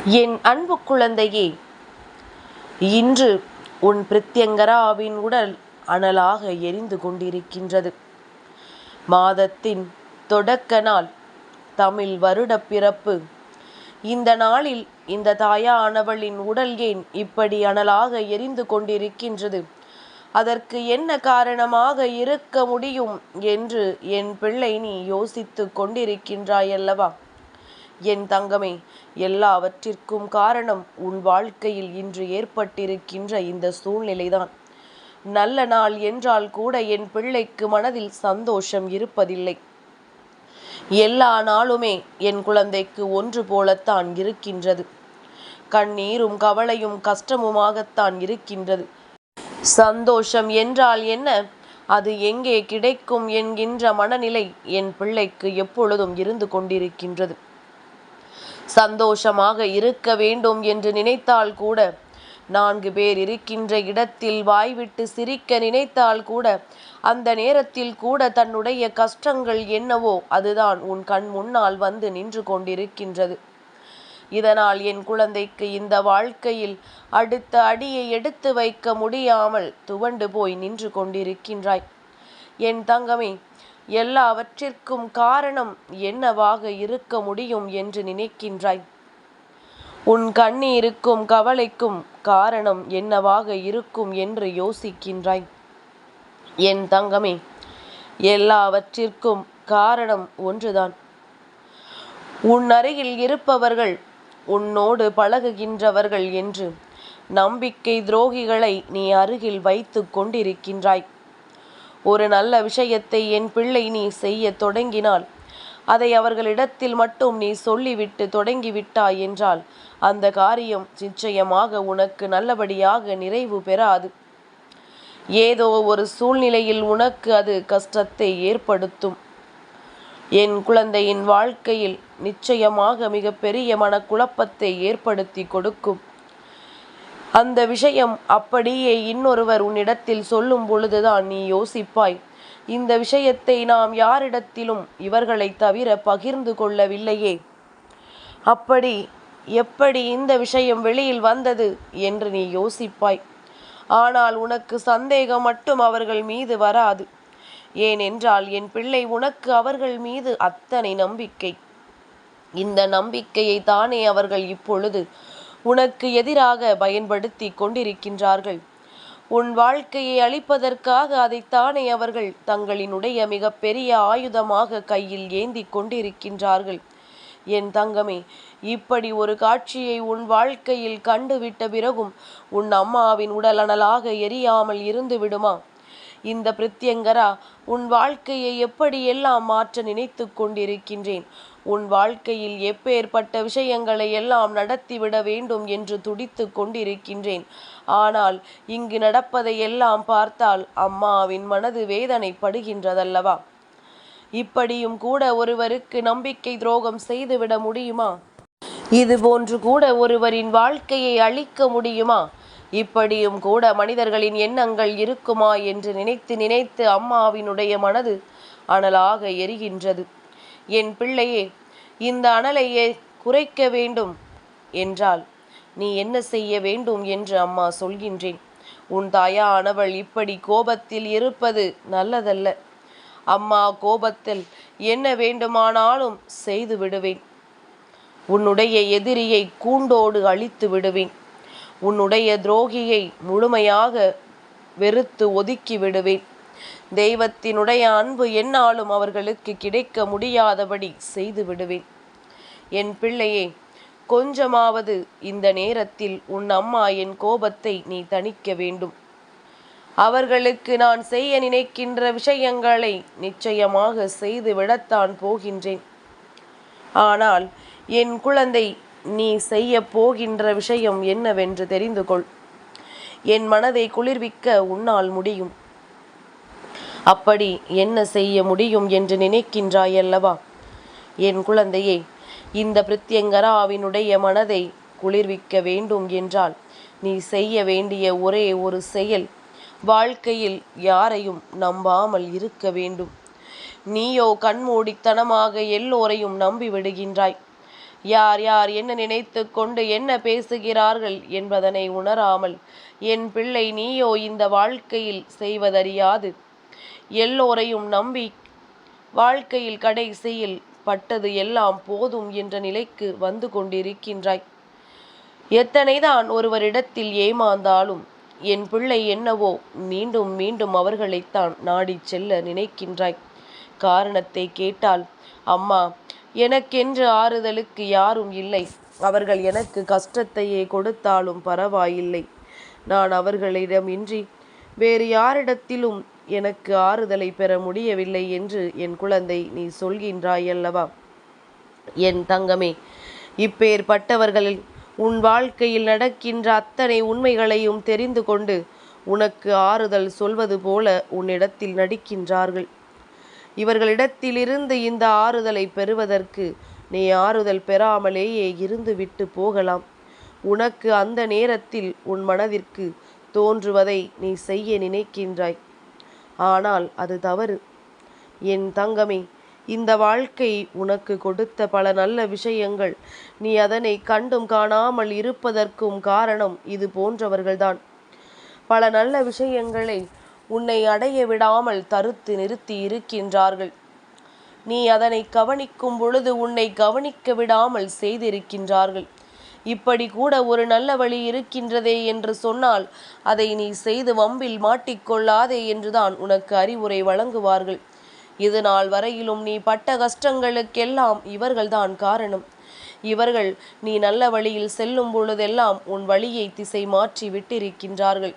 என் அன்பு குழந்தையே, இன்று உன் பிரித்யங்கராவின் உடல் அனலாக எரிந்து கொண்டிருக்கின்றது. மாதத்தின் தொடக்க நாள், தமிழ் வருட பிறப்பு. இந்த நாளில் இந்த தாயானவளின் உடல் ஏன் இப்படி அனலாக எரிந்து கொண்டிருக்கின்றது? அதற்கு என்ன காரணமாக இருக்க முடியும் என்று என் பிள்ளை நீ யோசித்து கொண்டிருக்கின்றாயல்லவா? என் தங்கமே, எல்லாவற்றிற்கும் காரணம் உன் வாழ்க்கையில் இன்று ஏற்பட்டிருக்கின்ற இந்த சூழ்நிலைதான். நல்ல நாள் என்றால் கூட என் பிள்ளைக்கு மனதில் சந்தோஷம் இருப்பதில்லை. எல்லா நாளுமே என் குழந்தைக்கு ஒன்று போலத்தான் இருக்கின்றது. கண்ணீரும் கவலையும் கஷ்டமுமாகத்தான் இருக்கின்றது. சந்தோஷம் என்றால் என்ன, அது எங்கே கிடைக்கும் என்கின்ற மனநிலை என் பிள்ளைக்கு எப்பொழுதும் இருந்து கொண்டிருக்கின்றது. சந்தோஷமாக இருக்க வேண்டும் என்று நினைத்தால் கூட, 4 பேர் இருக்கின்ற இடத்தில் வாய்விட்டு சிரிக்க நினைத்தால் கூட, அந்த நேரத்தில் கூட தன்னுடைய கஷ்டங்கள் என்னவோ அதுதான் உன் கண் முன்னால் வந்து நின்று கொண்டிருக்கின்றது. இதனால் என் குழந்தைக்கு இந்த வாழ்க்கையில் அடுத்த அடியை எடுத்து வைக்க முடியாமல் துவண்டு போய் நின்று கொண்டிருக்கின்றாய். என் தங்கமே, எல்லாவற்றிற்கும் காரணம் என்னவாக இருக்க முடியும் என்று நினைக்கின்றாய்? உன் கண்ணீருக்கும் கவலைக்கும் காரணம் என்னவாக இருக்கும் என்று யோசிக்கின்றாய்? என் தங்கமே, எல்லாவற்றிற்கும் காரணம் ஒன்றுதான். உன் அருகில் இருப்பவர்கள், உன்னோடு பழகுகின்றவர்கள் என்று நம்பிக்கை துரோகிகளை நீ அருகில் வைத்து கொண்டிருக்கின்றாய். ஒரு நல்ல விஷயத்தை என் பிள்ளை நீ செய்ய தொடங்கினால், அதை அவர்களிடத்தில் மட்டும் நீ சொல்லிவிட்டு தொடங்கிவிட்டாய் என்றால், அந்த காரியம் நிச்சயமாக உனக்கு நல்லபடியாக நிறைவு பெறாது. ஏதோ ஒரு சூழ்நிலையில் உனக்கு அது கஷ்டத்தை ஏற்படுத்தும். என் குழந்தையின் வாழ்க்கையில் நிச்சயமாக மிகப்பெரிய மனக்குழப்பத்தை ஏற்படுத்தி கொடுக்கும். அந்த விஷயம் அப்படியே இன்னொருவர் உன்னிடத்தில் சொல்லும் பொழுதுதான் நீ யோசிப்பாய், இந்த விஷயத்தை நாம் யாரிடத்திலும் இவர்களை தவிர பகிர்ந்து கொள்ளவில்லையே, அப்படி எப்படி இந்த விஷயம் வெளியில் வந்தது என்று நீ யோசிப்பாய். ஆனால் உனக்கு சந்தேகம் மட்டும் அவர்கள் மீது வராது. ஏனென்றால் என் பிள்ளை, உனக்கு அவர்கள் மீது அத்தனை நம்பிக்கை. இந்த நம்பிக்கையை தானே அவர்கள் இப்பொழுது உனக்கு எதிராக பயன்படுத்தி கொண்டிருக்கின்றார்கள். உன் வாழ்க்கையை அழிப்பதற்காக அதைத்தானே அவர்கள் தங்களினுடைய மிகப்பெரிய ஆயுதமாக கையில் ஏந்தி கொண்டிருக்கின்றார்கள். என் தங்கமே, இப்படி ஒரு காட்சியை உன் வாழ்க்கையில் கண்டுவிட்ட பிறகும் உன் அம்மாவின் உடல் அனலாக எரியாமல் இருந்து விடுமா? இந்த பிரித்யங்கரா உன் வாழ்க்கையை எப்படியெல்லாம் மாற்ற நினைத்து கொண்டிருக்கின்றேன், உன் வாழ்க்கையில் எப்பேற்பட்ட விஷயங்களை எல்லாம் நடத்திவிட வேண்டும் என்று துடித்து கொண்டிருக்கின்றேன். ஆனால் இங்கு நடப்பதை எல்லாம் பார்த்தால் அம்மாவின் மனது வேதனைப்படுகின்றதல்லவா? இப்படியும் கூட ஒருவருக்கு நம்பிக்கை துரோகம் செய்துவிட முடியுமா? இதுபோன்று கூட ஒருவரின் வாழ்க்கையை அழிக்க முடியுமா? இப்படியும் கூட மனிதர்களின் எண்ணங்கள் இருக்குமா என்று நினைத்து நினைத்து அம்மாவினுடைய மனது அனலாக எரிகின்றது. என் பிள்ளையே, இந்த அனலையே குறைக்க வேண்டும் என்றால் நீ என்ன செய்ய வேண்டும் என்று அம்மா சொல்கின்றேன். உன் தாயானவள் இப்படி கோபத்தில் இருப்பது நல்லதல்ல. அம்மா கோபத்தில் என்ன வேண்டுமானாலும் செய்து விடுவேன். உன்னுடைய எதிரியை கூண்டோடு அழித்து விடுவேன். உன்னுடைய துரோகியை முழுமையாக வெறுத்து ஒதுக்கி விடுவேன். தெய்வத்தினுடைய அன்பு என்னாலும் அவர்களுக்கு கிடைக்க முடியாதபடி செய்து விடுவேன். என் பிள்ளையே, கொஞ்சமாவது இந்த நேரத்தில் உன் அம்மா என் கோபத்தை நீ தணிக்க வேண்டும். அவர்களுக்கு நான் செய்ய நினைக்கின்ற விஷயங்களை நிச்சயமாக செய்து விடத்தான் போகின்றேன். ஆனால் என் குழந்தை, நீ செய்ய போகின்ற விஷயம் என்னவென்று தெரிந்து கொள். என் மனதை குளிர்விக்க உன்னால் முடியும். அப்படி என்ன செய்ய முடியும் என்று நினைக்கின்றாயல்லவா? என் குழந்தையே, இந்த பிரித்யங்கராவினுடைய மனதை குளிர்விக்க வேண்டும் என்றால் நீ செய்ய வேண்டிய ஒரே ஒரு செயல், வாழ்க்கையில் யாரையும் நம்பாமல் இருக்க வேண்டும். நீயோ கண்மூடித்தனமாக எல்லோரையும் நம்பி விடுகின்றாய். யார் யார் என்ன நினைத்து கொண்டு என்ன பேசுகிறார்கள் என்பதனை உணராமல் என் பிள்ளை நீயோ இந்த வாழ்க்கையில் செய்வதறியாது எல்லோரையும் நம்பி வாழ்க்கையில் கடைசியில் பட்டது எல்லாம் போதும் என்ற நிலைக்கு வந்து கொண்டிருக்கின்றாய். எத்தனைதான் ஒருவரிடத்தில் ஏமாந்தாலும் என் பிள்ளை என்னவோ மீண்டும் மீண்டும் அவர்களைத்தான் நாடி செல்ல நினைக்கின்றாய். காரணத்தை கேட்டால், அம்மா, எனக்கென்று ஆறுதலுக்கு யாரும் இல்லை. அவர்கள் எனக்கு கஷ்டத்தையே கொடுத்தாலும் பரவாயில்லை. நான் அவர்களிடமின்றி வேறு யாரிடத்திலும் எனக்கு ஆறுதலை பெற முடியவில்லை என்று என் குழந்தை நீ சொல்கின்றாயல்லவா? என் தங்கமே, இப்பேற்பட்டவர்களில் உன் வாழ்க்கையில் நடக்கின்ற அத்தனை உண்மைகளையும் தெரிந்து கொண்டு உனக்கு ஆறுதல் சொல்வது போல உன்னிடத்தில் நடிக்கின்றார்கள். இவர்களிடத்திலிருந்து இந்த ஆறுதலை பெறுவதற்கு நீ ஆறுதல் பெறாமலேயே இருந்து விட்டு போகலாம். உனக்கு அந்த நேரத்தில் உன் மனதிற்கு தோன்றுவதை நீ செய்ய நினைக்கின்றாய். ஆனால் அது தவறு. என் தங்கமே, இந்த வாழ்க்கை உனக்கு கொடுத்த பல நல்ல விஷயங்கள் நீ அதனை கண்டும் காணாமல் இருப்பதற்கும் காரணம் இது போன்றவர்கள்தான். பல நல்ல விஷயங்களை உன்னை அடைய விடாமல் தடுத்து நிறுத்தி இருக்கின்றார்கள். நீ அதனை கவனிக்கும் பொழுது உன்னை கவனிக்க விடாமல் செய்திருக்கின்றார்கள். இப்படி கூட ஒரு நல்ல வழி இருக்கின்றதே என்று சொன்னால் அதை நீ செய்து வம்பில் மாட்டிக்கொள்ளாதே என்றுதான் உனக்கு அறிவுரை வழங்குவார்கள். இது நாள் வரையிலும் நீ பட்ட கஷ்டங்களுக்கெல்லாம் இவர்கள்தான் காரணம். இவர்கள் நீ நல்ல வழியில் செல்லும் பொழுதெல்லாம் உன் வழியை திசை மாற்றி விட்டிருக்கின்றார்கள்.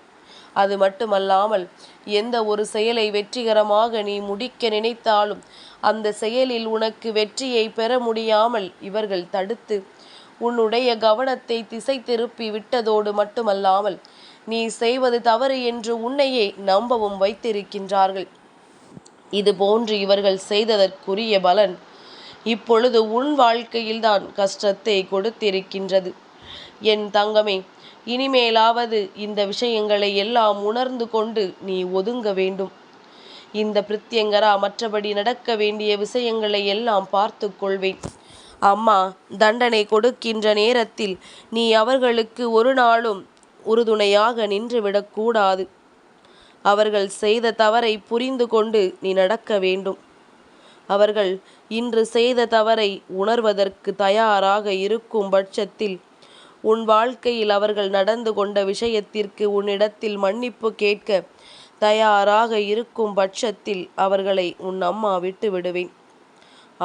அது மட்டுமல்லாமல் எந்த ஒரு செயலை வெற்றிகரமாக நீ முடிக்க நினைத்தாலும் அந்த செயலில் உனக்கு வெற்றியை பெற முடியாமல் இவர்கள் தடுத்து உன்னுடைய கவனத்தை திசை திருப்பி விட்டதோடு மட்டுமல்லாமல் நீ செய்வது தவறு என்று உன்னையே நம்பவும் வைத்திருக்கின்றார்கள். இது போன்று இவர்கள் செய்ததற்குரிய பலன் இப்பொழுது உன் வாழ்க்கையில்தான் கஷ்டத்தை கொடுத்திருக்கின்றது. என் தங்கமே, இனிமேலாவது இந்த விஷயங்களை எல்லாம் உணர்ந்து கொண்டு நீ ஒதுங்க வேண்டும். இந்த பிரித்யங்கரா மற்றபடி நடக்க வேண்டிய விஷயங்களை எல்லாம் பார்த்து கொள்வேன். அம்மா தண்டனை கொடுக்கின்ற நேரத்தில் நீ அவர்களுக்கு ஒரு நாளும் உறுதுணையாக நின்றுவிடக்கூடாது. அவர்கள் செய்த தவறை புரிந்து கொண்டு நீ நடக்க வேண்டும். அவர்கள் இன்று செய்த தவறை உணர்வதற்கு தயாராக இருக்கும் பட்சத்தில் உன் வாழ்க்கையில் அவர்கள் நடந்து கொண்ட விஷயத்திற்கு உன்னிடத்தில் மன்னிப்பு கேட்க தயாராக இருக்கும் பட்சத்தில் அவர்களை உன் அம்மா விட்டு விடுவேன்.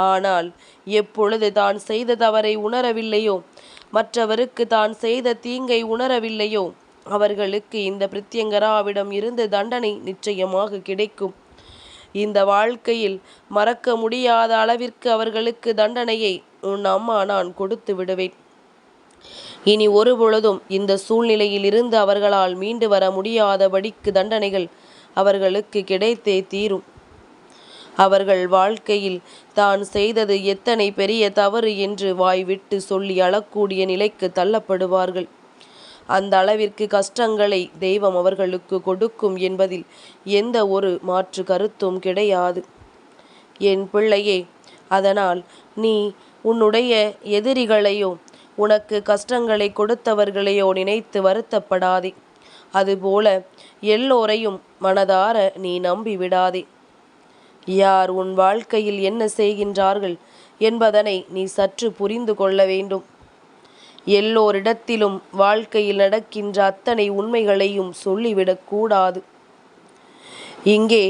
ஆனால் எப்பொழுது தான் செய்த தவறை உணரவில்லையோ, மற்றவருக்கு தான் செய்த தீங்கை உணரவில்லையோ, அவர்களுக்கு இந்த பிரித்யங்கராவிடம் இருந்து தண்டனை நிச்சயமாக கிடைக்கும். இந்த வாழ்க்கையில் மறக்க முடியாத அளவிற்கு அவர்களுக்கு தண்டனையை உன் அம்மா நான் கொடுத்து விடுவேன். இனி ஒரு பொழுதும் இந்த சூழ்நிலையில் இருந்து அவர்களால் மீண்டு வர முடியாதபடிக்கு தண்டனைகள் அவர்களுக்கு கிடைத்தே தீரும். அவர்கள் வாழ்க்கையில் தான் செய்தது எத்தனை பெரிய தவறு என்று வாய்விட்டு சொல்லி அழக்கூடிய நிலைக்கு தள்ளப்படுவார்கள். அந்த அளவிற்கு கஷ்டங்களை தெய்வம் அவர்களுக்கு கொடுக்கும் என்பதில் எந்த ஒரு மாற்று கருத்தும் கிடையாது. என் பிள்ளையே, அதனால் நீ உன்னுடைய எதிரிகளையோ உனக்கு கஷ்டங்களை கொடுத்தவர்களையோ நினைத்து வருத்தப்படாதே. அதுபோல எல்லோரையும் மனதார நீ நம்பி விடாதே. யார் உன் வாழ்க்கையில் என்ன செய்கின்றார்கள் என்பதனை நீ சற்று புரிந்து கொள்ள வேண்டும். எல்லோரிடத்திலும் வாழ்க்கையில் நடக்கின்ற அத்தனை உண்மைகளையும் சொல்லிவிடக்கூடாது. இங்கே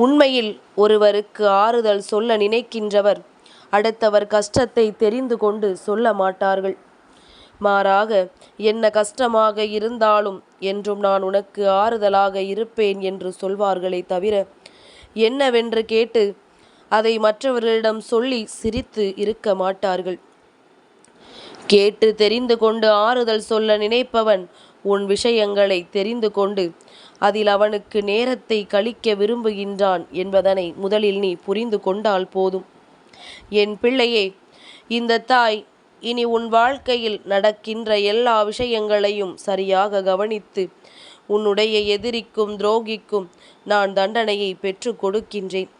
உண்மையில் ஒருவருக்கு ஆறுதல் சொல்ல நினைக்கின்றவர் அடுத்தவர் கஷ்டத்தை தெரிந்து கொண்டு சொல்ல மாட்டார்கள். மாறாக, என்ன கஷ்டமாக இருந்தாலும் என்றும் நான் உனக்கு ஆறுதலாக இருப்பேன் என்று சொல்வார்களே தவிர என்னவென்று கேட்டு அதை மற்றவர்களிடம் சொல்லி சிரித்து இருக்க மாட்டார்கள். கேட்டு தெரிந்து கொண்டு ஆறுதல் சொல்ல நினைப்பவன் உன் விஷயங்களை தெரிந்து கொண்டு அதில் அவனுக்கு நேரத்தை கழிக்க விரும்புகின்றான் என்பதனை முதலில் நீ புரிந்து கொண்டால் போதும். என் பிள்ளையே, இந்த தாய் இனி உன் வாழ்க்கையில் நடக்கின்ற எல்லா விஷயங்களையும் சரியாக கவனித்து உன்னுடைய எதிரிக்கும் துரோகிக்கும் நான் தண்டனையை பெற்று கொடுக்கின்றேன்.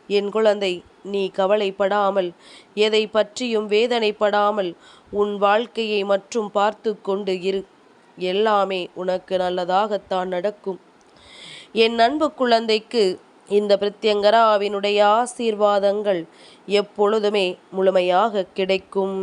என் குழந்தை, நீ கவலைப்படாமல், எதை பற்றியும் வேதனைப்படாமல் உன் வாழ்க்கையை மட்டும் பார்த்து கொண்டு இரு. எல்லாமே உனக்கு நல்லதாகத்தான் நடக்கும். என் அன்பு குழந்தைக்கு இந்த பிரத்யங்கராவினுடைய ஆசீர்வாதங்கள் எப்பொழுதுமே முழுமையாக கிடைக்கும்.